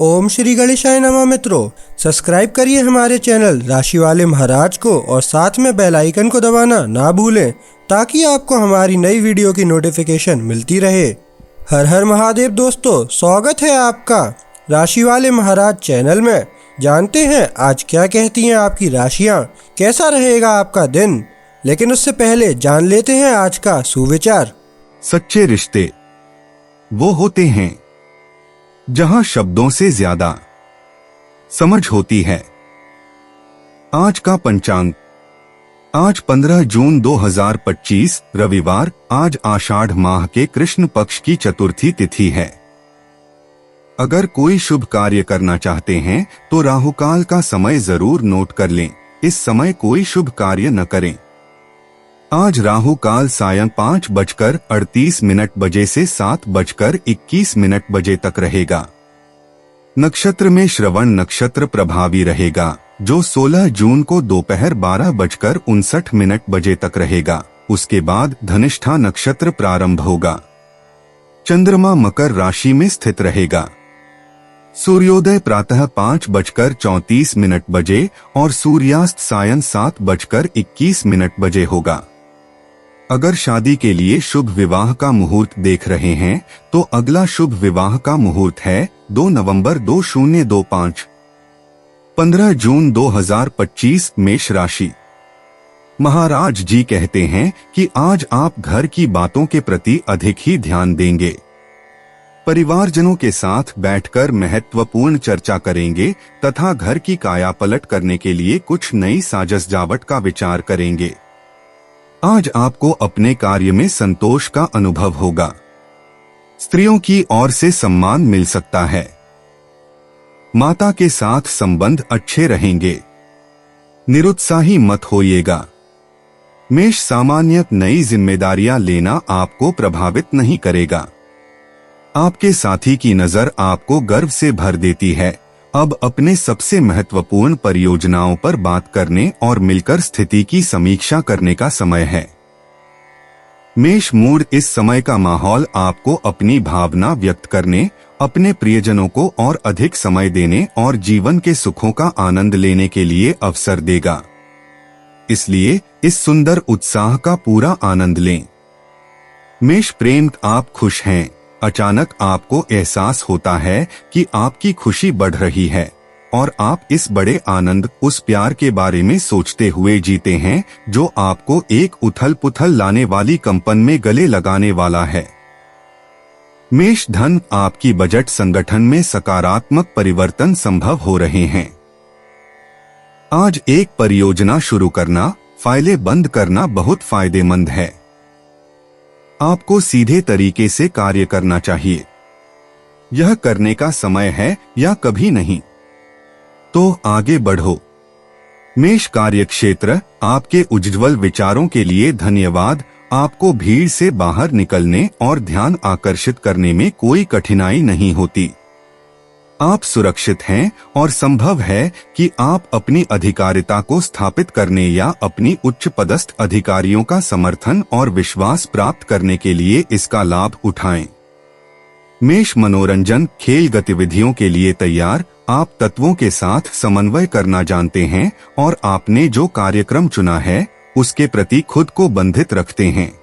ओम श्री गणेशाय नमः। मित्रों, सब्सक्राइब करिए हमारे चैनल राशि वाले महाराज को और साथ में बेल आइकन को दबाना ना भूलें ताकि आपको हमारी नई वीडियो की नोटिफिकेशन मिलती रहे। हर हर महादेव दोस्तों, स्वागत है आपका राशि वाले महाराज चैनल में। जानते हैं आज क्या कहती हैं आपकी राशियां, कैसा रहेगा आपका दिन। लेकिन उससे पहले जान लेते हैं आज का सुविचार। सच्चे रिश्ते वो होते हैं जहां शब्दों से ज्यादा समझ होती है। आज का पंचांग, आज 15 जून 2025 रविवार। आज आषाढ़ माह के कृष्ण पक्ष की चतुर्थी तिथि है। अगर कोई शुभ कार्य करना चाहते हैं तो राहुकाल का समय जरूर नोट कर लें। इस समय कोई शुभ कार्य न करें। आज राहु काल सायं 5:38 बजे से 7:21 बजे तक रहेगा। नक्षत्र में श्रवण नक्षत्र प्रभावी रहेगा, जो 16 जून को दोपहर 12:59 बजे तक रहेगा। उसके बाद धनिष्ठा नक्षत्र प्रारंभ होगा। चंद्रमा मकर राशि में स्थित रहेगा। सूर्योदय प्रातः 5:34 बजे और सूर्यास्त सायं 7:21 बजे होगा। अगर शादी के लिए शुभ विवाह का मुहूर्त देख रहे हैं तो अगला शुभ विवाह का मुहूर्त है 2 नवंबर 2025। 15 जून 2025 मेष राशि। महाराज जी कहते हैं कि आज आप घर की बातों के प्रति अधिक ही ध्यान देंगे। परिवारजनों के साथ बैठकर महत्वपूर्ण चर्चा करेंगे तथा घर की कायापलट करने के लिए कुछ नई साज-सजावट का विचार करेंगे। आज आपको अपने कार्य में संतोष का अनुभव होगा। स्त्रियों की ओर से सम्मान मिल सकता है। माता के साथ संबंध अच्छे रहेंगे। निरुत्साही मत होइएगा। मेष सामान्य नई जिम्मेदारियां लेना आपको प्रभावित नहीं करेगा। आपके साथी की नजर आपको गर्व से भर देती है। अब अपने सबसे महत्वपूर्ण परियोजनाओं पर बात करने और मिलकर स्थिति की समीक्षा करने का समय है। मेष मूड, इस समय का माहौल आपको अपनी भावना व्यक्त करने, अपने प्रियजनों को और अधिक समय देने और जीवन के सुखों का आनंद लेने के लिए अवसर देगा। इसलिए इस सुंदर उत्साह का पूरा आनंद लें। मेष प्रेम, आप खुश हैं। अचानक आपको एहसास होता है कि आपकी खुशी बढ़ रही है और आप इस बड़े आनंद, उस प्यार के बारे में सोचते हुए जीते हैं जो आपको एक उथल-पुथल लाने वाली कंपन में गले लगाने वाला है। मेष धन, आपकी बजट संगठन में सकारात्मक परिवर्तन संभव हो रहे हैं। आज एक परियोजना शुरू करना, फाइलें बंद करना बहुत फायदेमंद है। आपको सीधे तरीके से कार्य करना चाहिए। यह करने का समय है या कभी नहीं। तो आगे बढ़ो। मेष कार्यक्षेत्र, आपके उज्ज्वल विचारों के लिए धन्यवाद। आपको भीड़ से बाहर निकलने और ध्यान आकर्षित करने में कोई कठिनाई नहीं होती। आप सुरक्षित हैं और संभव है कि आप अपनी अधिकारिता को स्थापित करने या अपनी उच्च पदस्थ अधिकारियों का समर्थन और विश्वास प्राप्त करने के लिए इसका लाभ उठाएं। मेष मनोरंजन, खेल गतिविधियों के लिए तैयार। आप तत्वों के साथ समन्वय करना जानते हैं और आपने जो कार्यक्रम चुना है उसके प्रति खुद को बंधित रखते हैं।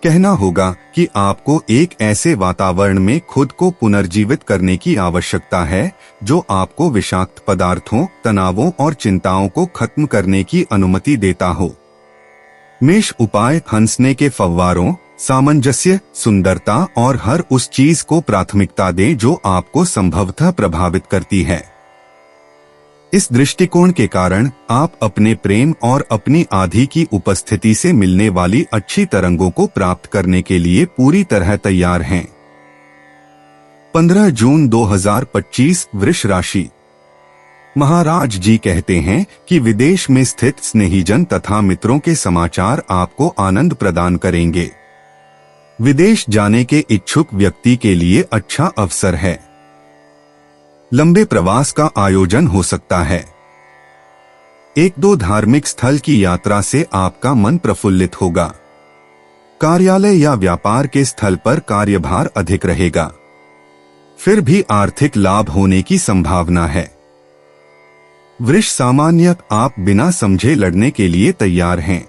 कहना होगा कि आपको एक ऐसे वातावरण में खुद को पुनर्जीवित करने की आवश्यकता है जो आपको विषाक्त पदार्थों, तनावों और चिंताओं को खत्म करने की अनुमति देता हो। मेष उपाय, हंसने के फव्वारों, सामंजस्य, सुंदरता और हर उस चीज को प्राथमिकता दें जो आपको संभवतः प्रभावित करती है। इस दृष्टिकोण के कारण आप अपने प्रेम और अपनी आधी की उपस्थिति से मिलने वाली अच्छी तरंगों को प्राप्त करने के लिए पूरी तरह तैयार हैं। 15 जून 2025 वृष राशि। महाराज जी कहते हैं कि विदेश में स्थित स्नेहीजन तथा मित्रों के समाचार आपको आनंद प्रदान करेंगे। विदेश जाने के इच्छुक व्यक्ति के लिए अच्छा अवसर है। लंबे प्रवास का आयोजन हो सकता है। 1-2 धार्मिक स्थल की यात्रा से आपका मन प्रफुल्लित होगा। कार्यालय या व्यापार के स्थल पर कार्यभार अधिक रहेगा। फिर भी आर्थिक लाभ होने की संभावना है। वृष सामान्य आप बिना समझे लड़ने के लिए तैयार हैं।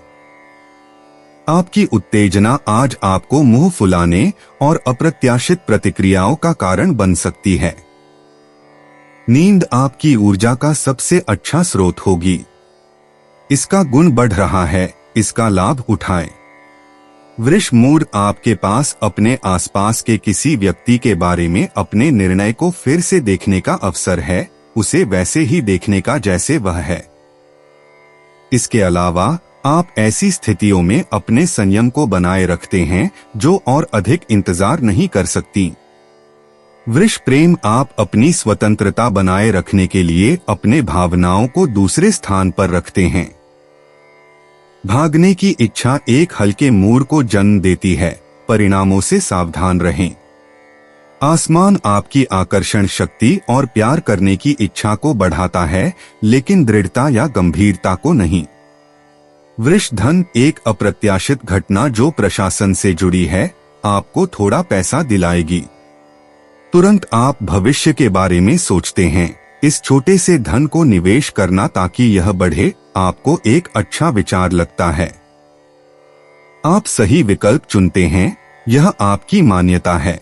आपकी उत्तेजना आज आपको मुंह फुलाने और अप्रत्याशित प्रतिक्रियाओं का कारण बन सकती है। नींद आपकी ऊर्जा का सबसे अच्छा स्रोत होगी। इसका गुण बढ़ रहा है, इसका लाभ उठाएं। वृष मूड आपके पास अपने आसपास के किसी व्यक्ति के बारे में अपने निर्णय को फिर से देखने का अवसर है, उसे वैसे ही देखने का जैसे वह है। इसके अलावा आप ऐसी स्थितियों में अपने संयम को बनाए रखते हैं जो और अधिक इंतजार नहीं कर सकती। वृष प्रेम आप अपनी स्वतंत्रता बनाए रखने के लिए अपने भावनाओं को दूसरे स्थान पर रखते हैं। भागने की इच्छा एक हल्के मूड को जन्म देती है, परिणामों से सावधान रहें। आसमान आपकी आकर्षण शक्ति और प्यार करने की इच्छा को बढ़ाता है, लेकिन दृढ़ता या गंभीरता को नहीं। वृष धन एक अप्रत्याशित घटना जो प्रशासन से जुड़ी है, आपको थोड़ा पैसा दिलाएगी। तुरंत आप भविष्य के बारे में सोचते हैं, इस छोटे से धन को निवेश करना ताकि यह बढ़े, आपको एक अच्छा विचार लगता है। आप सही विकल्प चुनते हैं, यह आपकी मान्यता है।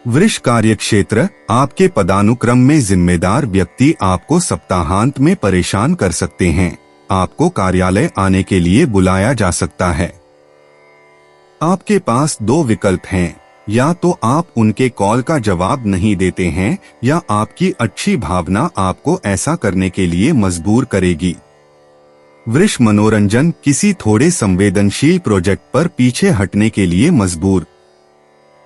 वृष कार्यक्षेत्र आपके पदानुक्रम में जिम्मेदार व्यक्ति आपको सप्ताहांत में परेशान कर सकते हैं। आपको कार्यालय आने के लिए बुलाया जा सकता है। आपके पास दो विकल्प हैं, या तो आप उनके कॉल का जवाब नहीं देते हैं या आपकी अच्छी भावना आपको ऐसा करने के लिए मजबूर करेगी। वृष मनोरंजन किसी थोड़े संवेदनशील प्रोजेक्ट पर पीछे हटने के लिए मजबूर।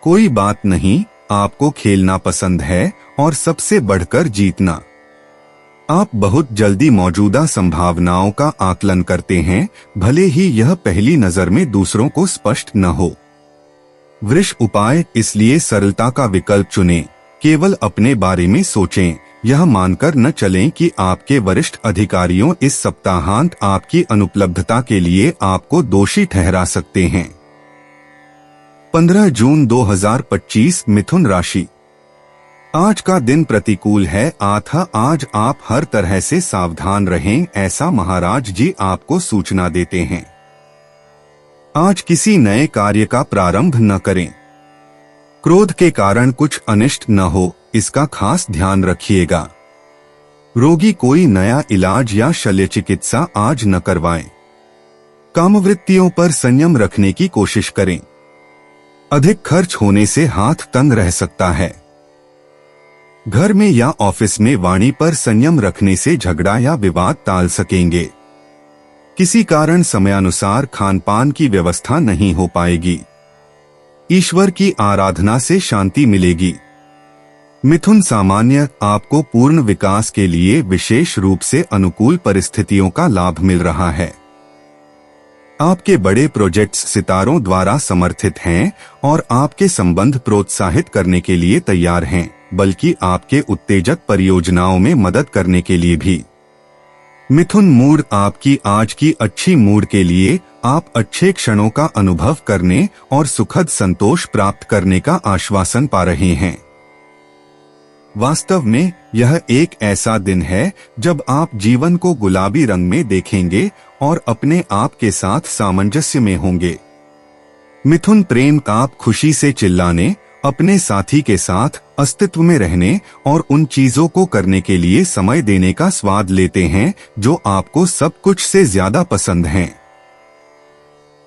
कोई बात नहीं, आपको खेलना पसंद है और सबसे बढ़कर जीतना। आप बहुत जल्दी मौजूदा संभावनाओं का आकलन करते हैं, भले ही यह पहली नजर में दूसरों को स्पष्ट न हो। वृष उपाय इसलिए सरलता का विकल्प चुनें, केवल अपने बारे में सोचें, यह मानकर न चलें कि आपके वरिष्ठ अधिकारियों इस सप्ताहांत आपकी अनुपलब्धता के लिए आपको दोषी ठहरा सकते हैं। 15 जून 2025 मिथुन राशि। आज का दिन प्रतिकूल है, आज आप हर तरह से सावधान रहें, ऐसा महाराज जी आपको सूचना देते हैं। आज किसी नए कार्य का प्रारंभ न करें। क्रोध के कारण कुछ अनिष्ट न हो, इसका खास ध्यान रखिएगा। रोगी कोई नया इलाज या शल्य चिकित्सा आज न करवाएं। कामवृत्तियों पर संयम रखने की कोशिश करें। अधिक खर्च होने से हाथ तंग रह सकता है। घर में या ऑफिस में वाणी पर संयम रखने से झगड़ा या विवाद टाल सकेंगे। किसी कारण समयानुसार खानपान की व्यवस्था नहीं हो पाएगी। ईश्वर की आराधना से शांति मिलेगी। मिथुन सामान्य आपको पूर्ण विकास के लिए विशेष रूप से अनुकूल परिस्थितियों का लाभ मिल रहा है। आपके बड़े प्रोजेक्ट्स सितारों द्वारा समर्थित हैं और आपके संबंध प्रोत्साहित करने के लिए तैयार हैं, बल्कि आपके उत्तेजक परियोजनाओं में मदद करने के लिए भी। मिथुन मूड आपकी आज की अच्छी मूड के लिए आप अच्छे क्षणों का अनुभव करने और सुखद संतोष प्राप्त करने का आश्वासन पा रहे हैं। वास्तव में यह एक ऐसा दिन है जब आप जीवन को गुलाबी रंग में देखेंगे और अपने आप के साथ सामंजस्य में होंगे। मिथुन प्रेम आप खुशी से चिल्लाने, अपने साथी के साथ अस्तित्व में रहने और उन चीजों को करने के लिए समय देने का स्वाद लेते हैं जो आपको सब कुछ से ज्यादा पसंद हैं।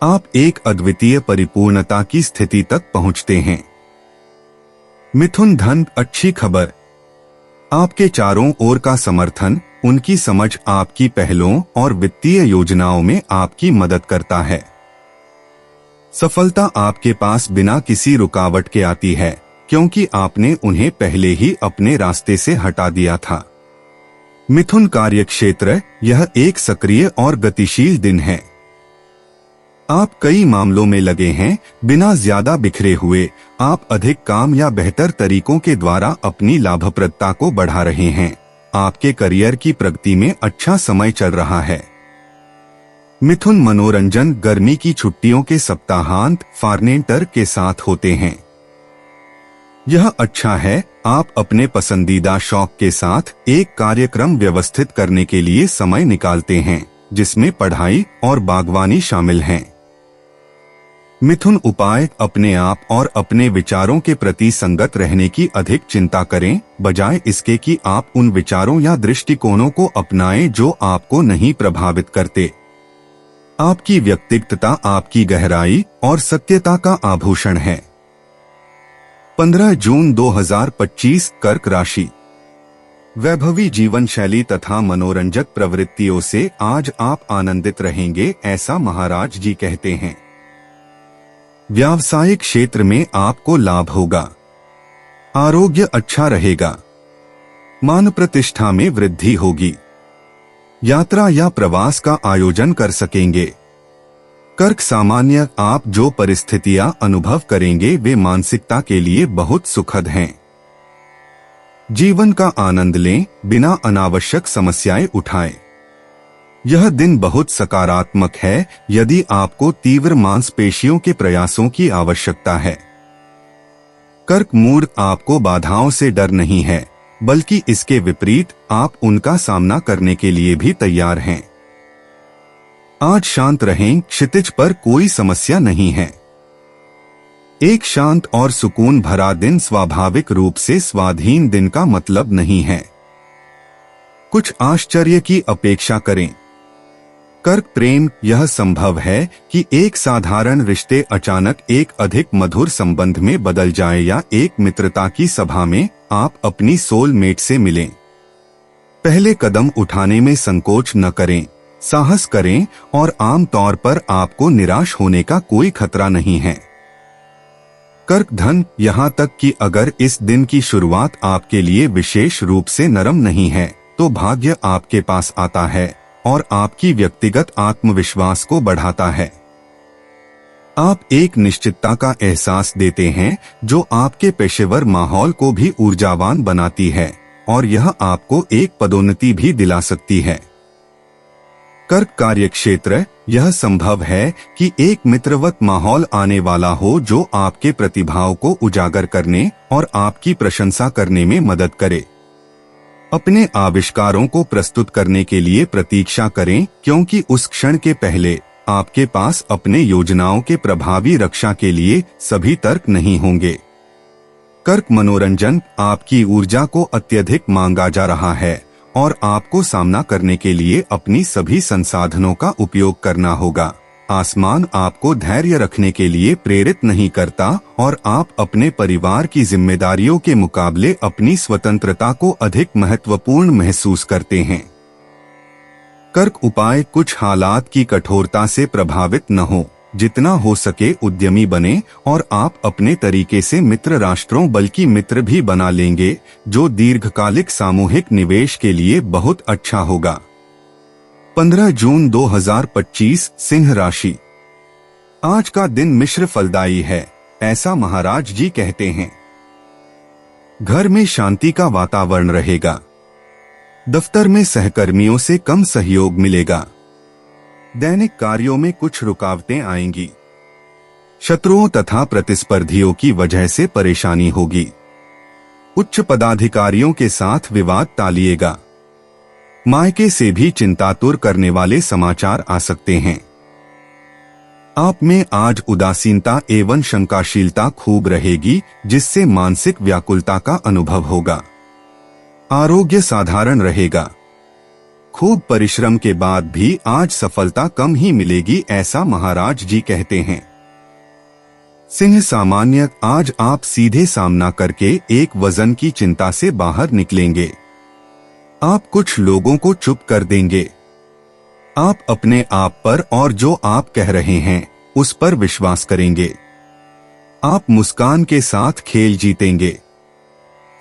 आप एक अद्वितीय परिपूर्णता की स्थिति तक पहुंचते हैं। मिथुन धन अच्छी खबर। आपके चारों ओर का समर्थन, उनकी समझ आपकी पहलों और वित्तीय योजनाओं में आपकी मदद करता है। सफलता आपके पास बिना किसी रुकावट के आती है, क्योंकि आपने उन्हें पहले ही अपने रास्ते से हटा दिया था। मिथुन कार्यक्षेत्र यह एक सक्रिय और गतिशील दिन है। आप कई मामलों में लगे हैं, बिना ज्यादा बिखरे हुए आप अधिक काम या बेहतर तरीकों के द्वारा अपनी लाभप्रदता को बढ़ा रहे हैं। आपके करियर की प्रगति में अच्छा समय चल रहा है। मिथुन मनोरंजन गर्मी की छुट्टियों के सप्ताहांत फार्नेंटर के साथ होते हैं। यह अच्छा है, आप अपने पसंदीदा शौक के साथ एक कार्यक्रम व्यवस्थित करने के लिए समय निकालते हैं, जिसमें पढ़ाई और बागवानी शामिल हैं। मिथुन उपाय, अपने आप और अपने विचारों के प्रति संगत रहने की अधिक चिंता करें, बजाय इसके कि आप उन विचारों या दृष्टिकोणों को अपनाएं जो आपको नहीं प्रभावित करते। आपकी व्यक्तिगतता आपकी गहराई और सत्यता का आभूषण है। 15 जून 2025 कर्क राशि। वैभवी जीवन शैली तथा मनोरंजक प्रवृत्तियों से आज आप आनंदित रहेंगे, ऐसा महाराज जी कहते हैं। व्यावसायिक क्षेत्र में आपको लाभ होगा। आरोग्य अच्छा रहेगा। मान प्रतिष्ठा में वृद्धि होगी। यात्रा या प्रवास का आयोजन कर सकेंगे। कर्क सामान्य, आप जो परिस्थितियां अनुभव करेंगे वे मानसिकता के लिए बहुत सुखद हैं। जीवन का आनंद लें, बिना अनावश्यक समस्याएं उठाएं। यह दिन बहुत सकारात्मक है यदि आपको तीव्र मांसपेशियों के प्रयासों की आवश्यकता है। कर्क मूड, आपको बाधाओं से डर नहीं है, बल्कि इसके विपरीत आप उनका सामना करने के लिए भी तैयार हैं। आज शांत रहें, क्षितिज पर कोई समस्या नहीं है। एक शांत और सुकून भरा दिन स्वाभाविक रूप से स्वाधीन दिन का मतलब नहीं है। कुछ आश्चर्य की अपेक्षा करें। कर्क प्रेम, यह संभव है कि एक साधारण रिश्ते अचानक एक अधिक मधुर संबंध में बदल जाए या एक मित्रता की सभा में आप अपनी सोलमेट से मिलें। पहले कदम उठाने में संकोच न करें, साहस करें और आम तौर पर आपको निराश होने का कोई खतरा नहीं है। कर्क धन, यहां तक कि अगर इस दिन की शुरुआत आपके लिए विशेष रूप से नरम नहीं है, तो भाग्य आपके पास आता है और आपकी व्यक्तिगत आत्मविश्वास को बढ़ाता है। आप एक निश्चितता का एहसास देते हैं जो आपके पेशेवर माहौल को भी ऊर्जावान बनाती है और यह आपको एक पदोन्नति भी दिला सकती है। कर्क कार्यक्षेत्र, यह संभव है कि एक मित्रवत माहौल आने वाला हो जो आपके प्रतिभाओं को उजागर करने और आपकी प्रशंसा करने में मदद करे। अपने आविष्कारों को प्रस्तुत करने के लिए प्रतीक्षा करें, क्योंकि उस क्षण के पहले आपके पास अपने योजनाओं के प्रभावी रक्षा के लिए सभी तर्क नहीं होंगे। कर्क मनोरंजन, आपकी ऊर्जा को अत्यधिक मांगा जा रहा है और आपको सामना करने के लिए अपनी सभी संसाधनों का उपयोग करना होगा। आसमान आपको धैर्य रखने के लिए प्रेरित नहीं करता और आप अपने परिवार की जिम्मेदारियों के मुकाबले अपनी स्वतंत्रता को अधिक महत्वपूर्ण महसूस करते हैं। कर्क उपाय, कुछ हालात की कठोरता से प्रभावित न हो, जितना हो सके उद्यमी बने और आप अपने तरीके से मित्र राष्ट्रों बल्कि मित्र भी बना लेंगे, जो दीर्घकालिक सामूहिक निवेश के लिए बहुत अच्छा होगा। 15 जून 2025 सिंह राशि। आज का दिन मिश्र फलदायी है, ऐसा महाराज जी कहते हैं। घर में शांति का वातावरण रहेगा। दफ्तर में सहकर्मियों से कम सहयोग मिलेगा। दैनिक कार्यों में कुछ रुकावटें आएंगी। शत्रुओं तथा प्रतिस्पर्धियों की वजह से परेशानी होगी। उच्च पदाधिकारियों के साथ विवाद टालिएगा। मायके से भी चिंतातुर करने वाले समाचार आ सकते हैं। आप में आज उदासीनता एवं शंकाशीलता खूब रहेगी, जिससे मानसिक व्याकुलता का अनुभव होगा। आरोग्य साधारण रहेगा। खूब परिश्रम के बाद भी आज सफलता कम ही मिलेगी, ऐसा महाराज जी कहते हैं। सिंह सामान्य, आज आप सीधे सामना करके एक वजन की चिंता से बाहर निकलेंगे। आप कुछ लोगों को चुप कर देंगे। आप अपने आप पर और जो आप कह रहे हैं उस पर विश्वास करेंगे। आप मुस्कान के साथ खेल जीतेंगे।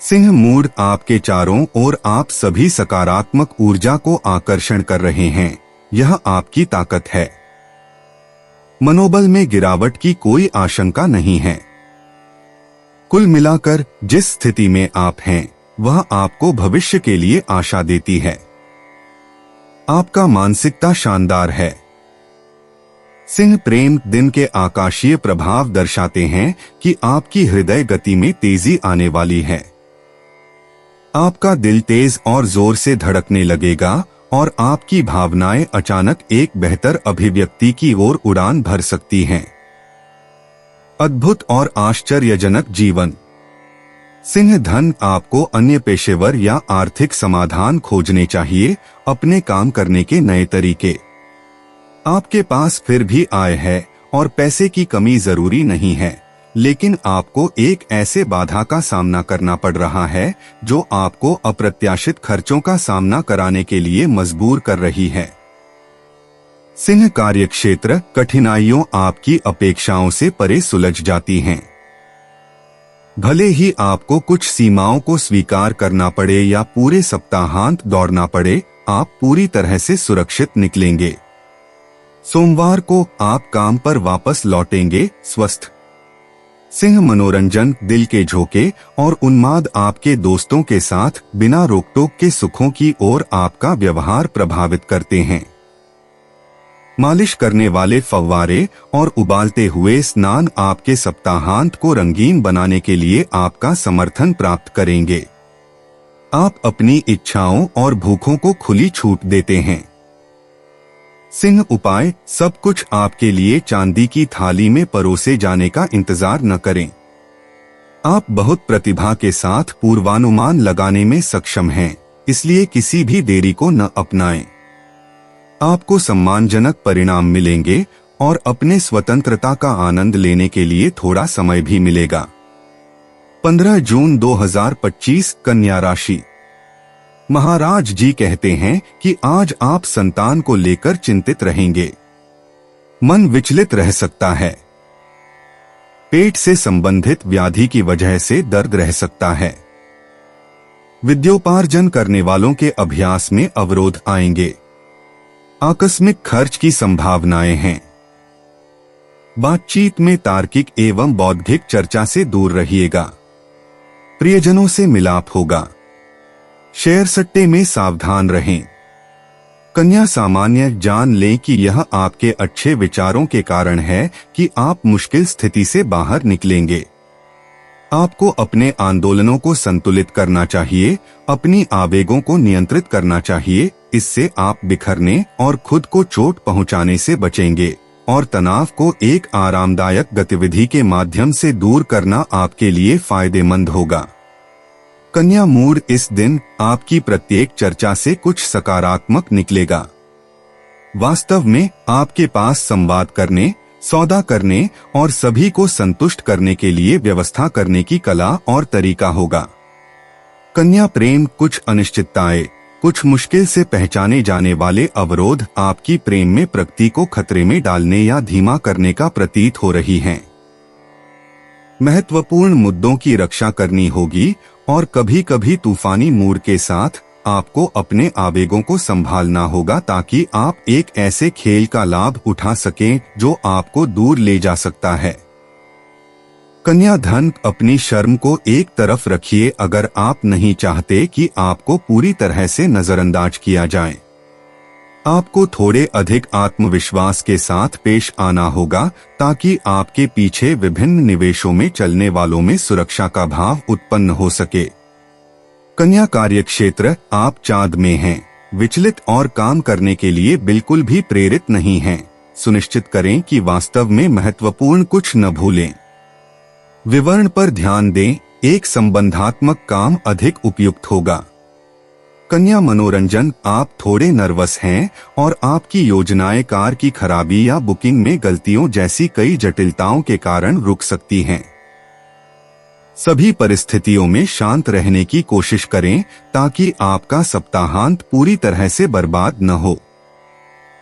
सिंह मूड, आपके चारों ओर आप सभी सकारात्मक ऊर्जा को आकर्षण कर रहे हैं, यह आपकी ताकत है। मनोबल में गिरावट की कोई आशंका नहीं है। कुल मिलाकर जिस स्थिति में आप हैं वह आपको भविष्य के लिए आशा देती है। आपका मानसिकता शानदार है। सिंह प्रेम दिन के आकाशीय प्रभाव दर्शाते हैं कि आपकी हृदय गति में तेजी आने वाली है। आपका दिल तेज और जोर से धड़कने लगेगा और आपकी भावनाएं अचानक एक बेहतर अभिव्यक्ति की ओर उड़ान भर सकती हैं। अद्भुत और आश्चर्यजनक जीवन। सिंह धन आपको अन्य पेशेवर या आर्थिक समाधान खोजने चाहिए, अपने काम करने के नए तरीके। आपके पास फिर भी आय है और पैसे की कमी जरूरी नहीं है, लेकिन आपको एक ऐसे बाधा का सामना करना पड़ रहा है जो आपको अप्रत्याशित खर्चों का सामना कराने के लिए मजबूर कर रही है। सिंह कार्यक्षेत्र कठिनाइयों आपकी अपेक्षाओं से परे सुलझ जाती हैं। भले ही आपको कुछ सीमाओं को स्वीकार करना पड़े या पूरे सप्ताहांत दौड़ना पड़े, आप पूरी तरह से सुरक्षित निकलेंगे। सोमवार को आप काम पर वापस लौटेंगे स्वस्थ। सिंह मनोरंजन, दिल के झोंके और उन्माद आपके दोस्तों के साथ बिना रोकटोक के सुखों की ओर आपका व्यवहार प्रभावित करते हैं। मालिश करने वाले फव्वारे और उबालते हुए स्नान आपके सप्ताहांत को रंगीन बनाने के लिए आपका समर्थन प्राप्त करेंगे। आप अपनी इच्छाओं और भूखों को खुली छूट देते हैं। सिंह उपाय, सब कुछ आपके लिए चांदी की थाली में परोसे जाने का इंतजार न करें। आप बहुत प्रतिभा के साथ पूर्वानुमान लगाने में सक्षम हैं, इसलिए किसी भी देरी को न अपनाएं। आपको सम्मानजनक परिणाम मिलेंगे और अपने स्वतंत्रता का आनंद लेने के लिए थोड़ा समय भी मिलेगा। 15 जून 2025 कन्या राशि। महाराज जी कहते हैं कि आज आप संतान को लेकर चिंतित रहेंगे। मन विचलित रह सकता है। पेट से संबंधित व्याधि की वजह से दर्द रह सकता है। विद्योपार्जन करने वालों के अभ्यास में अवरोध आएंगे। आकस्मिक खर्च की संभावनाएं हैं। बातचीत में तार्किक एवं बौद्धिक चर्चा से दूर रहिएगा। प्रियजनों से मिलाप होगा। शेयर सट्टे में सावधान रहें। कन्या सामान्य जान लें कि यह आपके अच्छे विचारों के कारण है कि आप मुश्किल स्थिति से बाहर निकलेंगे। आपको अपने आंदोलनों को संतुलित करना चाहिए, अपनी आवेगों को नियंत्रित करना चाहिए। इससे आप बिखरने और खुद को चोट पहुंचाने से बचेंगे और तनाव को एक आरामदायक गतिविधि के माध्यम से दूर करना आपके लिए फायदेमंद होगा। कन्या मूड, इस दिन आपकी प्रत्येक चर्चा से कुछ सकारात्मक निकलेगा। वास्तव में आपके पास संवाद करने, सौदा करने और सभी को संतुष्ट करने के लिए व्यवस्था करने की कला और तरीका होगा। कन्या प्रेम, कुछ अनिश्चितताएं, कुछ मुश्किल से पहचाने जाने वाले अवरोध आपकी प्रेम में प्रगति को खतरे में डालने या धीमा करने का प्रतीत हो रही हैं। महत्वपूर्ण मुद्दों की रक्षा करनी होगी और कभी कभी तूफानी मूड के साथ आपको अपने आवेगों को संभालना होगा ताकि आप एक ऐसे खेल का लाभ उठा सकें जो आपको दूर ले जा सकता है। कन्या धन, अपनी शर्म को एक तरफ रखिए अगर आप नहीं चाहते कि आपको पूरी तरह से नजरअंदाज किया जाए। आपको थोड़े अधिक आत्मविश्वास के साथ पेश आना होगा ताकि आपके पीछे विभिन्न निवेशों में चलने वालों में सुरक्षा का भाव उत्पन्न हो सके। कन्या कार्यक्षेत्र, आप चाँद में हैं, विचलित और काम करने के लिए बिल्कुल भी प्रेरित नहीं हैं। सुनिश्चित करें कि वास्तव में महत्वपूर्ण कुछ न भूलें। विवरण पर ध्यान दें, एक संबंधात्मक काम अधिक उपयुक्त होगा। कन्या मनोरंजन, आप थोड़े नर्वस हैं और आपकी योजनाएं कार की खराबी या बुकिंग में गलतियों जैसी कई जटिलताओं के कारण रुक सकती हैं। सभी परिस्थितियों में शांत रहने की कोशिश करें ताकि आपका सप्ताहांत पूरी तरह से बर्बाद न हो।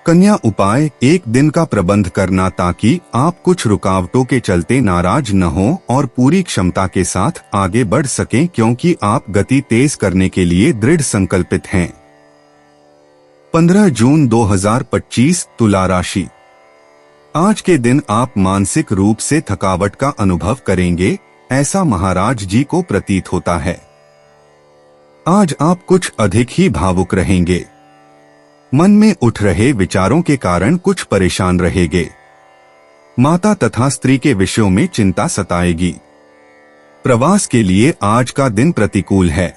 कन्या उपाय, एक दिन का प्रबंध करना ताकि आप कुछ रुकावटों के चलते नाराज न हो और पूरी क्षमता के साथ आगे बढ़ सकें क्योंकि आप गति तेज करने के लिए दृढ़ संकल्पित हैं। 15 जून 2025 तुला राशि। आज के दिन आप मानसिक रूप से थकावट का अनुभव करेंगे, ऐसा महाराज जी को प्रतीत होता है। आज आप कुछ अधिक ही भावुक रहेंगे। मन में उठ रहे विचारों के कारण कुछ परेशान रहेंगे। माता तथा स्त्री के विषयों में चिंता सताएगी। प्रवास के लिए आज का दिन प्रतिकूल है।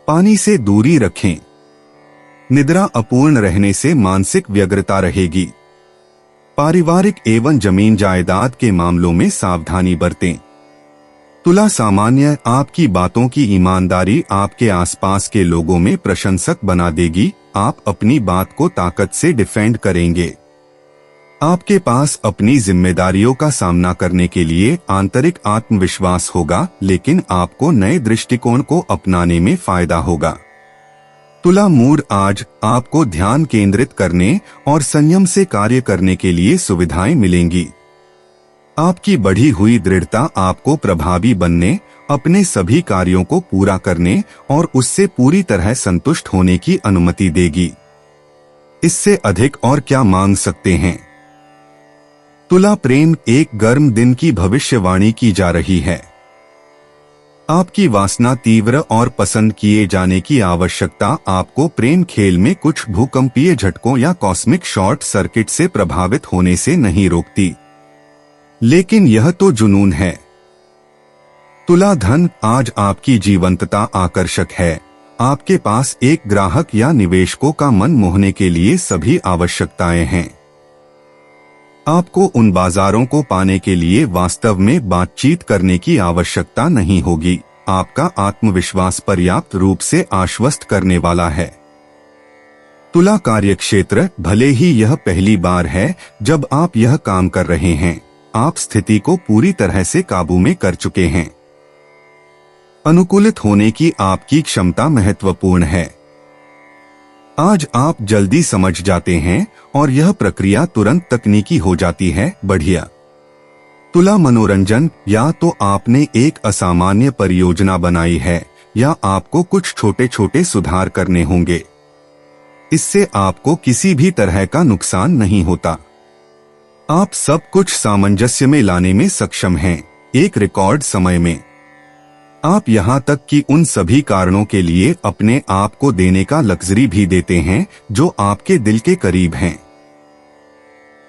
पानी से दूरी रखें। निद्रा अपूर्ण रहने से मानसिक व्यग्रता रहेगी। पारिवारिक एवं जमीन जायदाद के मामलों में सावधानी बरतें। तुला सामान्य, आपकी बातों की ईमानदारी आपके आसपास के लोगों में प्रशंसक बना देगी। आप अपनी बात को ताकत से डिफेंड करेंगे। आपके पास अपनी जिम्मेदारियों का सामना करने के लिए आंतरिक आत्मविश्वास होगा, लेकिन आपको नए दृष्टिकोण को अपनाने में फायदा होगा। तुला मूड, आज आपको ध्यान केंद्रित करने और संयम से कार्य करने के लिए सुविधाएं मिलेंगी। आपकी बढ़ी हुई दृढ़ता आपको प्रभावी बनने, अपने सभी कार्यों को पूरा करने और उससे पूरी तरह संतुष्ट होने की अनुमति देगी। इससे अधिक और क्या मांग सकते हैं। तुला प्रेम, एक गर्म दिन की भविष्यवाणी की जा रही है। आपकी वासना तीव्र और पसंद किए जाने की आवश्यकता आपको प्रेम खेल में कुछ भूकंपीय झटकों या कॉस्मिक शॉर्ट सर्किट से प्रभावित होने से नहीं रोकती, लेकिन यह तो जुनून है। तुला धन, आज आपकी जीवंतता आकर्षक है। आपके पास एक ग्राहक या निवेशकों का मन मोहने के लिए सभी आवश्यकताएं हैं। आपको उन बाजारों को पाने के लिए वास्तव में बातचीत करने की आवश्यकता नहीं होगी। आपका आत्मविश्वास पर्याप्त रूप से आश्वस्त करने वाला है। तुला कार्यक्षेत्र, भले ही यह पहली बार है जब आप यह काम कर रहे हैं, आप स्थिति को पूरी तरह से काबू में कर चुके हैं। अनुकूलित होने की आपकी क्षमता महत्वपूर्ण है। आज आप जल्दी समझ जाते हैं और यह प्रक्रिया तुरंत तकनीकी हो जाती है। बढ़िया। तुला मनोरंजन, या तो आपने एक असामान्य परियोजना बनाई है या आपको कुछ छोटे छोटे सुधार करने होंगे। इससे आपको किसी भी तरह का नुकसान नहीं होता। आप सब कुछ सामंजस्य में लाने में सक्षम हैं, एक रिकॉर्ड समय में। आप यहाँ तक कि उन सभी कारणों के लिए अपने आप को देने का लग्जरी भी देते हैं जो आपके दिल के करीब हैं।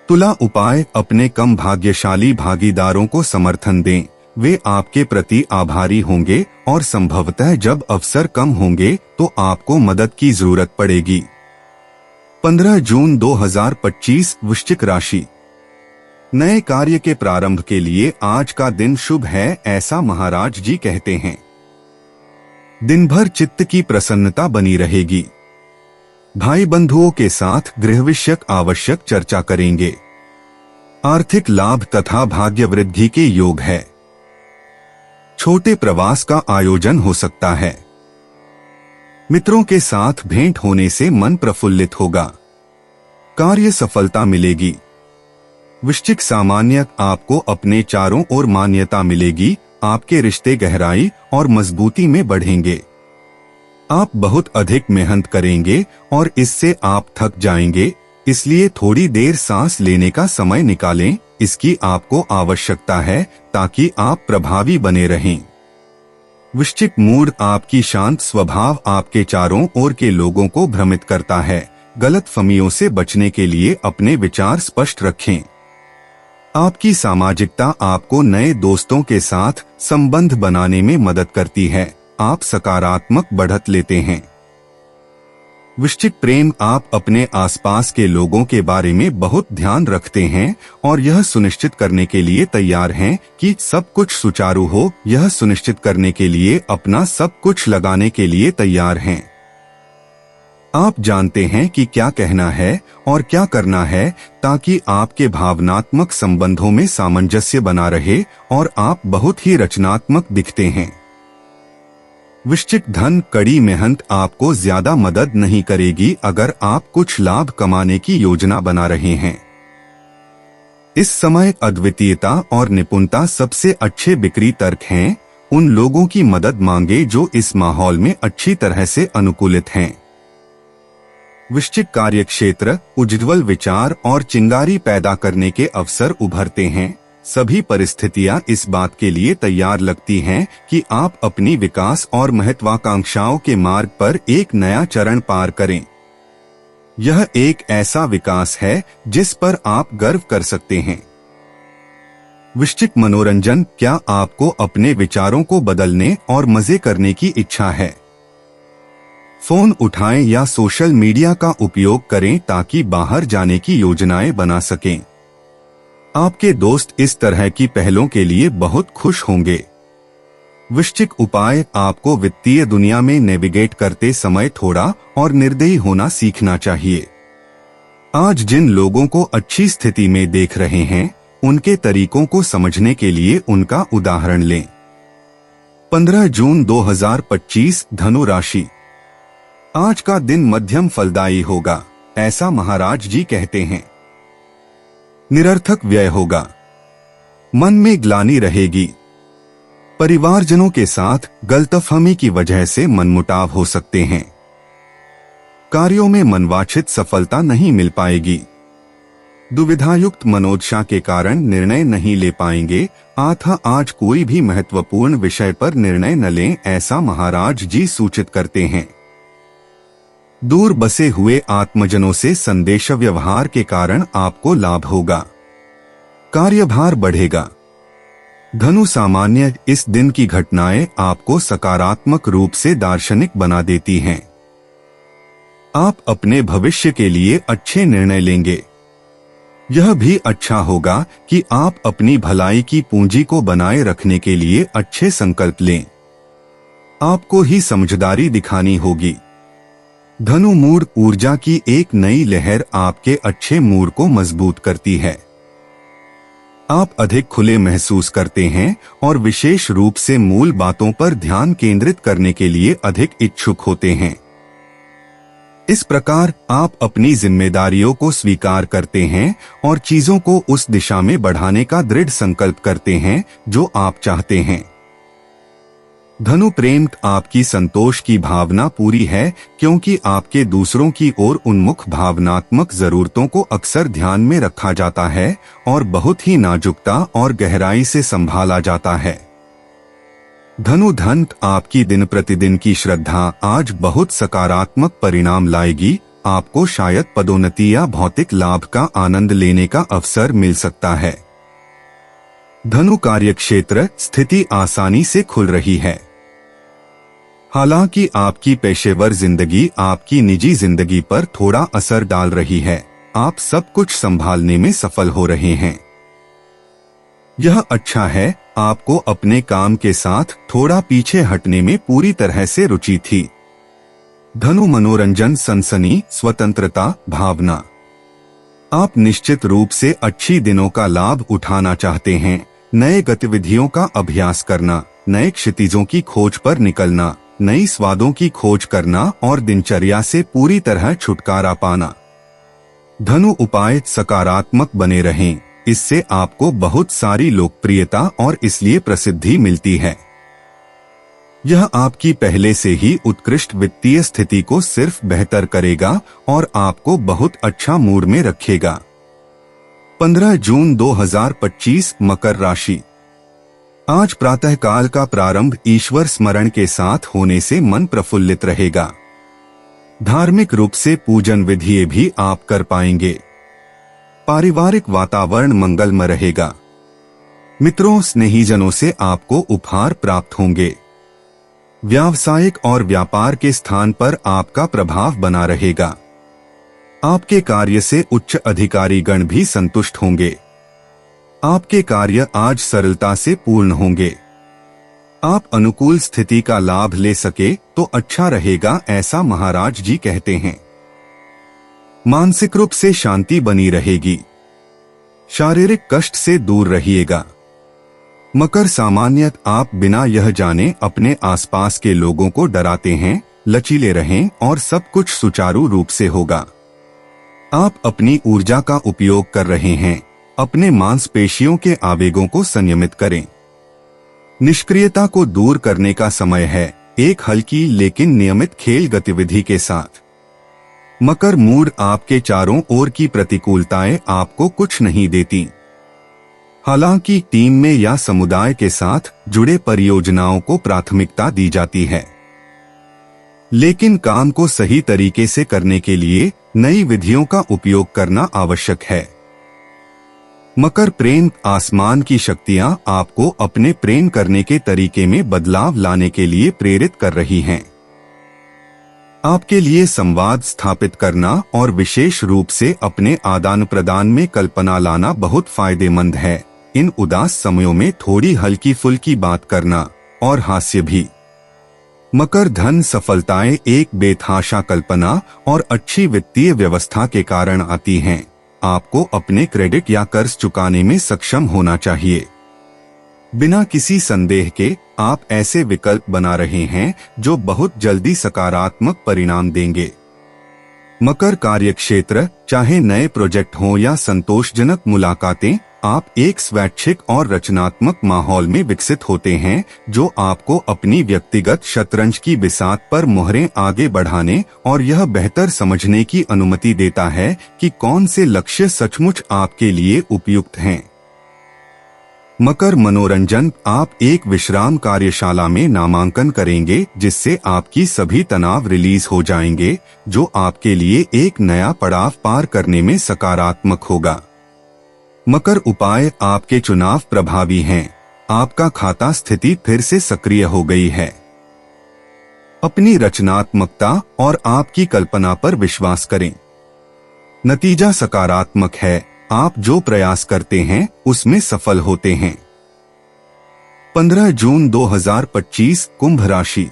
तुला उपाय, अपने कम भाग्यशाली भागीदारों को समर्थन दें। वे आपके प्रति आभारी होंगे और संभवतः जब अवसर कम होंगे तो आपको मदद की जरूरत पड़ेगी। 15 जून 2025, वृश्चिक राशि। नए कार्य के प्रारंभ के लिए आज का दिन शुभ है, ऐसा महाराज जी कहते हैं। दिन भर चित्त की प्रसन्नता बनी रहेगी। भाई बंधुओं के साथ गृह विषयक आवश्यक चर्चा करेंगे। आर्थिक लाभ तथा भाग्य वृद्धि के योग है। छोटे प्रवास का आयोजन हो सकता है। मित्रों के साथ भेंट होने से मन प्रफुल्लित होगा। कार्य सफलता मिलेगी। वृश्चिक सामान्य, आपको अपने चारों ओर मान्यता मिलेगी। आपके रिश्ते गहराई और मजबूती में बढ़ेंगे। आप बहुत अधिक मेहनत करेंगे और इससे आप थक जाएंगे, इसलिए थोड़ी देर सांस लेने का समय निकालें। इसकी आपको आवश्यकता है ताकि आप प्रभावी बने रहें। वृश्चिक मूड, आपकी शांत स्वभाव आपके चारों ओर के लोगों को भ्रमित करता है। गलतफहमियों से बचने के लिए अपने विचार स्पष्ट रखें। आपकी सामाजिकता आपको नए दोस्तों के साथ संबंध बनाने में मदद करती है। आप सकारात्मक बढ़त लेते हैं। वृश्चिक प्रेम, आप अपने आसपास के लोगों के बारे में बहुत ध्यान रखते हैं और यह सुनिश्चित करने के लिए तैयार हैं कि सब कुछ सुचारू हो। यह सुनिश्चित करने के लिए अपना सब कुछ लगाने के लिए तैयार हैं। आप जानते हैं कि क्या कहना है और क्या करना है ताकि आपके भावनात्मक संबंधों में सामंजस्य बना रहे और आप बहुत ही रचनात्मक दिखते हैं। वृश्चिक धन, कड़ी मेहनत आपको ज्यादा मदद नहीं करेगी अगर आप कुछ लाभ कमाने की योजना बना रहे हैं। इस समय अद्वितीयता और निपुणता सबसे अच्छे बिक्री तर्क हैं। उन लोगों की मदद मांगे जो इस माहौल में अच्छी तरह से अनुकूलित हैं। वृश्चिक कार्यक्षेत्र, उज्ज्वल विचार और चिंगारी पैदा करने के अवसर उभरते हैं। सभी परिस्थितियां इस बात के लिए तैयार लगती हैं कि आप अपनी विकास और महत्वाकांक्षाओं के मार्ग पर एक नया चरण पार करें। यह एक ऐसा विकास है जिस पर आप गर्व कर सकते हैं। वृश्चिक मनोरंजन, क्या आपको अपने विचारों को बदलने और मजे करने की इच्छा है? फोन उठाएं या सोशल मीडिया का उपयोग करें ताकि बाहर जाने की योजनाएं बना सकें। आपके दोस्त इस तरह की पहलों के लिए बहुत खुश होंगे। वृश्चिक उपाय, आपको वित्तीय दुनिया में नेविगेट करते समय थोड़ा और निर्दयी होना सीखना चाहिए। आज जिन लोगों को अच्छी स्थिति में देख रहे हैं, उनके तरीकों को समझने के लिए उनका उदाहरण लें। 15 जून 2025 धनु राशि। आज का दिन मध्यम फलदायी होगा, ऐसा महाराज जी कहते हैं। निरर्थक व्यय होगा, मन में ग्लानि रहेगी। परिवारजनों के साथ गलतफहमी की वजह से मनमुटाव हो सकते हैं। कार्यों में मनवांछित सफलता नहीं मिल पाएगी। दुविधायुक्त मनोदशा के कारण निर्णय नहीं ले पाएंगे। आज कोई भी महत्वपूर्ण विषय पर निर्णय न लें, ऐसा महाराज जी सूचित करते हैं। दूर बसे हुए आत्मजनों से संदेश व्यवहार के कारण आपको लाभ होगा। कार्यभार बढ़ेगा। धनु सामान्य, इस दिन की घटनाएं आपको सकारात्मक रूप से दार्शनिक बना देती हैं। आप अपने भविष्य के लिए अच्छे निर्णय लेंगे। यह भी अच्छा होगा कि आप अपनी भलाई की पूंजी को बनाए रखने के लिए अच्छे संकल्प लें। आपको ही समझदारी दिखानी होगी। धनु मूड, ऊर्जा की एक नई लहर आपके अच्छे मूड को मजबूत करती है। आप अधिक खुले महसूस करते हैं और विशेष रूप से मूल बातों पर ध्यान केंद्रित करने के लिए अधिक इच्छुक होते हैं। इस प्रकार आप अपनी जिम्मेदारियों को स्वीकार करते हैं और चीजों को उस दिशा में बढ़ाने का दृढ़ संकल्प करते हैं जो आप चाहते हैं। धनु प्रेम, आपकी संतोष की भावना पूरी है क्योंकि आपके दूसरों की ओर उन्मुख भावनात्मक जरूरतों को अक्सर ध्यान में रखा जाता है और बहुत ही नाजुकता और गहराई से संभाला जाता है। धनु धन, आपकी दिन प्रतिदिन की श्रद्धा आज बहुत सकारात्मक परिणाम लाएगी। आपको शायद पदोन्नति या भौतिक लाभ का आनंद लेने का अवसर मिल सकता है। धनु कार्यक्षेत्र, स्थिति आसानी से खुल रही है। हालांकि आपकी पेशेवर जिंदगी आपकी निजी जिंदगी पर थोड़ा असर डाल रही है। आप सब कुछ संभालने में सफल हो रहे हैं। यह अच्छा है। आपको अपने काम के साथ थोड़ा पीछे हटने में पूरी तरह से रुचि थी। धनु मनोरंजन, सनसनी, स्वतंत्रता भावना। आप निश्चित रूप से अच्छी दिनों का लाभ उठाना चाहते हैं। नए गतिविधियों का अभ्यास करना, नए क्षितिजों की खोज पर निकलना, नई स्वादों की खोज करना और दिनचर्या से पूरी तरह छुटकारा पाना। धनु उपाय, सकारात्मक बने रहें। इससे आपको बहुत सारी लोकप्रियता और इसलिए प्रसिद्धि मिलती है। यह आपकी पहले से ही उत्कृष्ट वित्तीय स्थिति को सिर्फ बेहतर करेगा और आपको बहुत अच्छा मूड में रखेगा। 15 जून 2025 मकर राशि। आज प्रातःकाल का प्रारंभ ईश्वर स्मरण के साथ होने से मन प्रफुल्लित रहेगा। धार्मिक रूप से पूजन विधि भी आप कर पाएंगे। पारिवारिक वातावरण मंगलमय रहेगा। मित्रों, स्नेहीजनों से आपको उपहार प्राप्त होंगे। व्यावसायिक और व्यापार के स्थान पर आपका प्रभाव बना रहेगा। आपके कार्य से उच्च अधिकारी गण भी संतुष्ट होंगे। आपके कार्य आज सरलता से पूर्ण होंगे। आप अनुकूल स्थिति का लाभ ले सके तो अच्छा रहेगा, ऐसा महाराज जी कहते हैं। मानसिक रूप से शांति बनी रहेगी। शारीरिक कष्ट से दूर रहिएगा। मकर सामान्यत, आप बिना यह जाने अपने आसपास के लोगों को डराते हैं। लचीले रहें और सब कुछ सुचारू रूप से होगा। आप अपनी ऊर्जा का उपयोग कर रहे हैं। अपने मांसपेशियों के आवेगों को संयमित करें। निष्क्रियता को दूर करने का समय है, एक हल्की लेकिन नियमित खेल गतिविधि के साथ। मकर मूड, आपके चारों ओर की प्रतिकूलताएं आपको कुछ नहीं देती। हालांकि टीम में या समुदाय के साथ जुड़े परियोजनाओं को प्राथमिकता दी जाती है, लेकिन काम को सही तरीके से करने के लिए नई विधियों का उपयोग करना आवश्यक है। मकर प्रेम आसमान की शक्तियां आपको अपने प्रेम करने के तरीके में बदलाव लाने के लिए प्रेरित कर रही हैं। आपके लिए संवाद स्थापित करना और विशेष रूप से अपने आदान प्रदान में कल्पना लाना बहुत फायदेमंद है। इन उदास समयों में थोड़ी हल्की फुल्की बात करना और हास्य भी। मकर धन सफलताएं एक बेतहाशा कल्पना और अच्छी वित्तीय व्यवस्था के कारण आती हैं। आपको अपने क्रेडिट या कर्ज चुकाने में सक्षम होना चाहिए। बिना किसी संदेह के आप ऐसे विकल्प बना रहे हैं जो बहुत जल्दी सकारात्मक परिणाम देंगे। मकर कार्यक्षेत्र, चाहे नए प्रोजेक्ट हो या संतोषजनक मुलाकातें, आप एक स्वैच्छिक और रचनात्मक माहौल में विकसित होते हैं जो आपको अपनी व्यक्तिगत शतरंज की बिसात पर मुहरें आगे बढ़ाने और यह बेहतर समझने की अनुमति देता है कि कौन से लक्ष्य सचमुच आपके लिए उपयुक्त हैं। मकर मनोरंजन, आप एक विश्राम कार्यशाला में नामांकन करेंगे जिससे आपकी सभी तनाव रिलीज हो जाएंगे, जो आपके लिए एक नया पड़ाव पार करने में सकारात्मक होगा। मकर उपाय, आपके चुनाव प्रभावी हैं। आपका खाता स्थिति फिर से सक्रिय हो गई है। अपनी रचनात्मकता और आपकी कल्पना पर विश्वास करें। नतीजा सकारात्मक है। आप जो प्रयास करते हैं उसमें सफल होते हैं। 15 जून 2025 कुंभ राशि।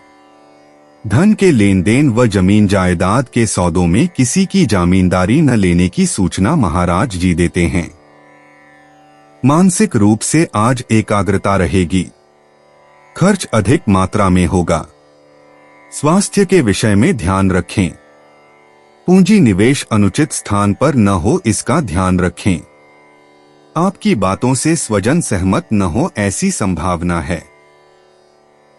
धन के लेन देन व जमीन जायदाद के सौदों में किसी की जामींदारी न लेने की सूचना महाराज जी देते हैं। मानसिक रूप से आज एकाग्रता रहेगी। खर्च अधिक मात्रा में होगा। स्वास्थ्य के विषय में ध्यान रखें। पूंजी निवेश अनुचित स्थान पर न हो, इसका ध्यान रखें। आपकी बातों से स्वजन सहमत न हो, ऐसी संभावना है।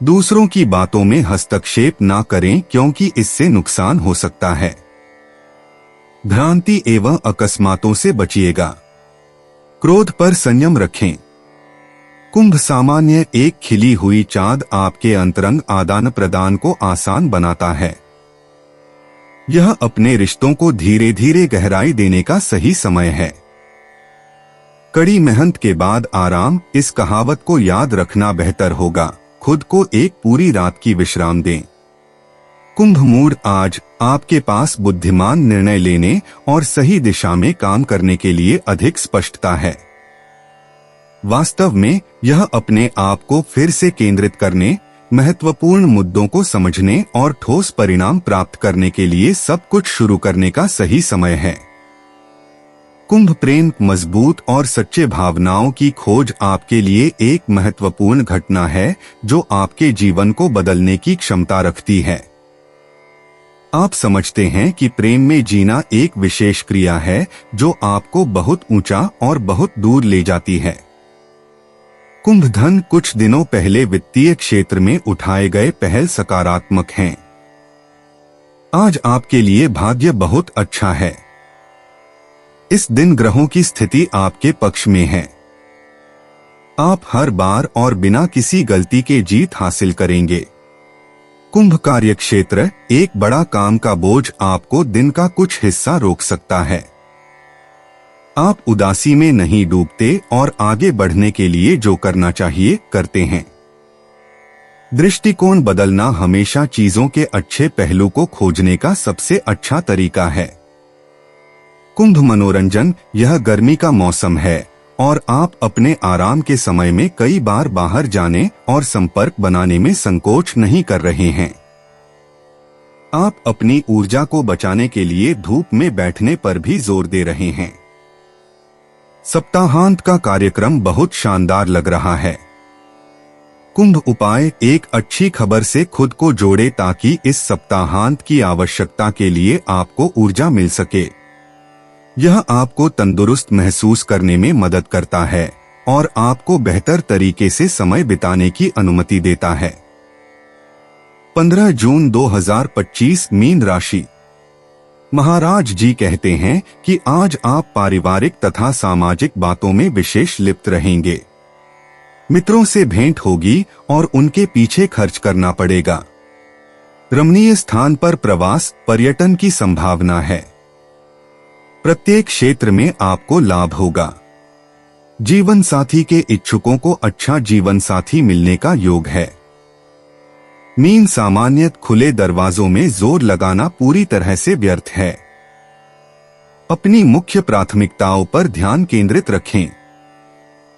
दूसरों की बातों में हस्तक्षेप न करें क्योंकि इससे नुकसान हो सकता है। भ्रांति एवं अकस्मातों से बचिएगा। क्रोध पर संयम रखें। कुंभ सामान्य, एक खिली हुई चाँद आपके अंतरंग आदान प्रदान को आसान बनाता है। यह अपने रिश्तों को धीरे धीरे गहराई देने का सही समय है। कड़ी मेहनत के बाद आराम, इस कहावत को याद रखना बेहतर होगा। खुद को एक पूरी रात की विश्राम दें। कुंभ मूड, आज आपके पास बुद्धिमान निर्णय लेने और सही दिशा में काम करने के लिए अधिक स्पष्टता है। वास्तव में यह अपने आप को फिर से केंद्रित करने, महत्वपूर्ण मुद्दों को समझने और ठोस परिणाम प्राप्त करने के लिए सब कुछ शुरू करने का सही समय है। कुंभ प्रेम, मजबूत और सच्चे भावनाओं की खोज आपके लिए एक महत्वपूर्ण घटना है जो आपके जीवन को बदलने की क्षमता रखती है। आप समझते हैं कि प्रेम में जीना एक विशेष क्रिया है जो आपको बहुत ऊंचा और बहुत दूर ले जाती है। कुंभ धन, कुछ दिनों पहले वित्तीय क्षेत्र में उठाए गए पहल सकारात्मक हैं। आज आपके लिए भाग्य बहुत अच्छा है। इस दिन ग्रहों की स्थिति आपके पक्ष में है। आप हर बार और बिना किसी गलती के जीत हासिल करेंगे। कुंभ कार्यक्षेत्र, एक बड़ा काम का बोझ आपको दिन का कुछ हिस्सा रोक सकता है। आप उदासी में नहीं डूबते और आगे बढ़ने के लिए जो करना चाहिए करते हैं। दृष्टिकोण बदलना हमेशा चीजों के अच्छे पहलू को खोजने का सबसे अच्छा तरीका है। कुंभ मनोरंजन, यह गर्मी का मौसम है और आप अपने आराम के समय में कई बार बाहर जाने और संपर्क बनाने में संकोच नहीं कर रहे हैं। आप अपनी ऊर्जा को बचाने के लिए धूप में बैठने पर भी जोर दे रहे हैं। सप्ताहांत का कार्यक्रम बहुत शानदार लग रहा है। कुंभ उपाय, एक अच्छी खबर से खुद को जोड़े ताकि इस सप्ताहांत की आवश्यकता के लिए आपको ऊर्जा मिल सके। यह आपको तंदुरुस्त महसूस करने में मदद करता है और आपको बेहतर तरीके से समय बिताने की अनुमति देता है। 15 जून 2025 मीन राशि। महाराज जी कहते हैं कि आज आप पारिवारिक तथा सामाजिक बातों में विशेष लिप्त रहेंगे। मित्रों से भेंट होगी और उनके पीछे खर्च करना पड़ेगा। रमणीय स्थान पर प्रवास, पर्यटन की संभावना है। प्रत्येक क्षेत्र में आपको लाभ होगा। जीवन साथी के इच्छुकों को अच्छा जीवन साथी मिलने का योग है। मीन सामान्यत खुले दरवाजों में जोर लगाना पूरी तरह से व्यर्थ है। अपनी मुख्य प्राथमिकताओं पर ध्यान केंद्रित रखें।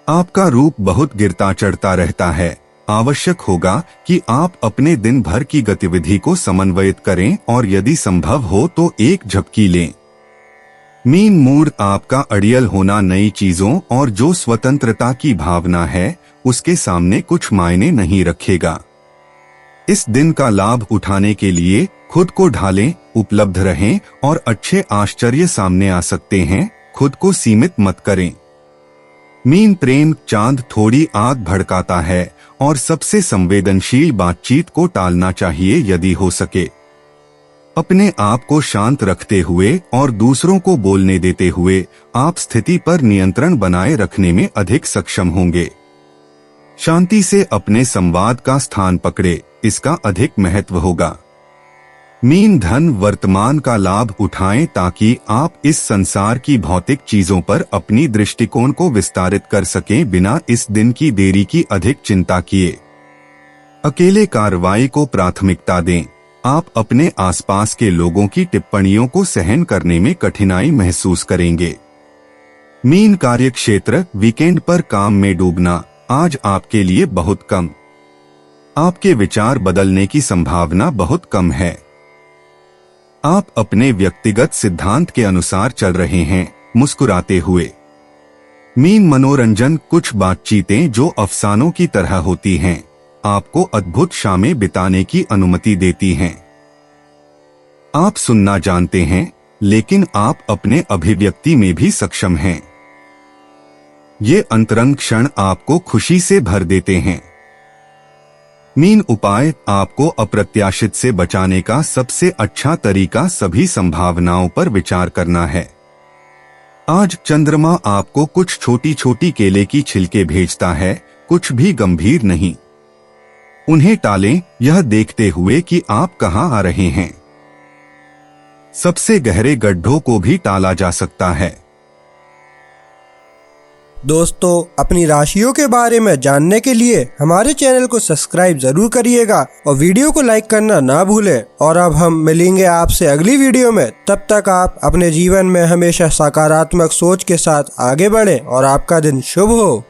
आपका रूप बहुत गिरता चढ़ता रहता है। आवश्यक होगा कि आप अपने दिन भर की गतिविधि को समन्वयित करें और यदि संभव हो तो एक झपकी लें। मीन मूड आपका अड़ियल होना नई चीजों और जो स्वतंत्रता की भावना है उसके सामने कुछ मायने नहीं रखेगा। इस दिन का लाभ उठाने के लिए खुद को ढालें, उपलब्ध रहें और अच्छे आश्चर्य सामने आ सकते हैं। खुद को सीमित मत करें। मीन प्रेम चांद थोड़ी आग भड़काता है और सबसे संवेदनशील बातचीत को टालना चाहिए यदि हो सके। अपने आप को शांत रखते हुए और दूसरों को बोलने देते हुए आप स्थिति पर नियंत्रण बनाए रखने में अधिक सक्षम होंगे। शांति से अपने संवाद का स्थान पकड़े, इसका अधिक महत्व होगा। मीन धन वर्तमान का लाभ उठाएं ताकि आप इस संसार की भौतिक चीजों पर अपनी दृष्टिकोण को विस्तारित कर सकें बिना इस दिन की देरी की अधिक चिंता किए। अकेले कार्रवाई को प्राथमिकता दें। आप अपने आसपास के लोगों की टिप्पणियों को सहन करने में कठिनाई महसूस करेंगे। मीन कार्यक्षेत्र वीकेंड पर काम में डूबना आज आपके लिए बहुत कम। आपके विचार बदलने की संभावना बहुत कम है। आप अपने व्यक्तिगत सिद्धांत के अनुसार चल रहे हैं, मुस्कुराते हुए। मीन मनोरंजन कुछ बातचीतें जो अफसानों की तरह होती हैं, आपको अद्भुत शामें बिताने की अनुमति देती हैं। आप सुनना जानते हैं, लेकिन आप अपने अभिव्यक्ति में भी सक्षम हैं। ये अंतरंग क्षण आपको खुशी से भर देते हैं। मीन उपाय आपको अप्रत्याशित से बचाने का सबसे अच्छा तरीका सभी संभावनाओं पर विचार करना है। आज चंद्रमा आपको कुछ छोटी छोटी केले की छिलके भेजता है, कुछ भी गंभीर नहीं। उन्हें टालें, यह देखते हुए कि आप कहां आ रहे हैं। सबसे गहरे गड्ढों को भी टाला जा सकता है। दोस्तों, अपनी राशियों के बारे में जानने के लिए हमारे चैनल को सब्सक्राइब जरूर करिएगा और वीडियो को लाइक करना ना भूलें। और अब हम मिलेंगे आपसे अगली वीडियो में। तब तक आप अपने जीवन में हमेशा सकारात्मक सोच के साथ आगे बढ़ें और आपका दिन शुभ हो।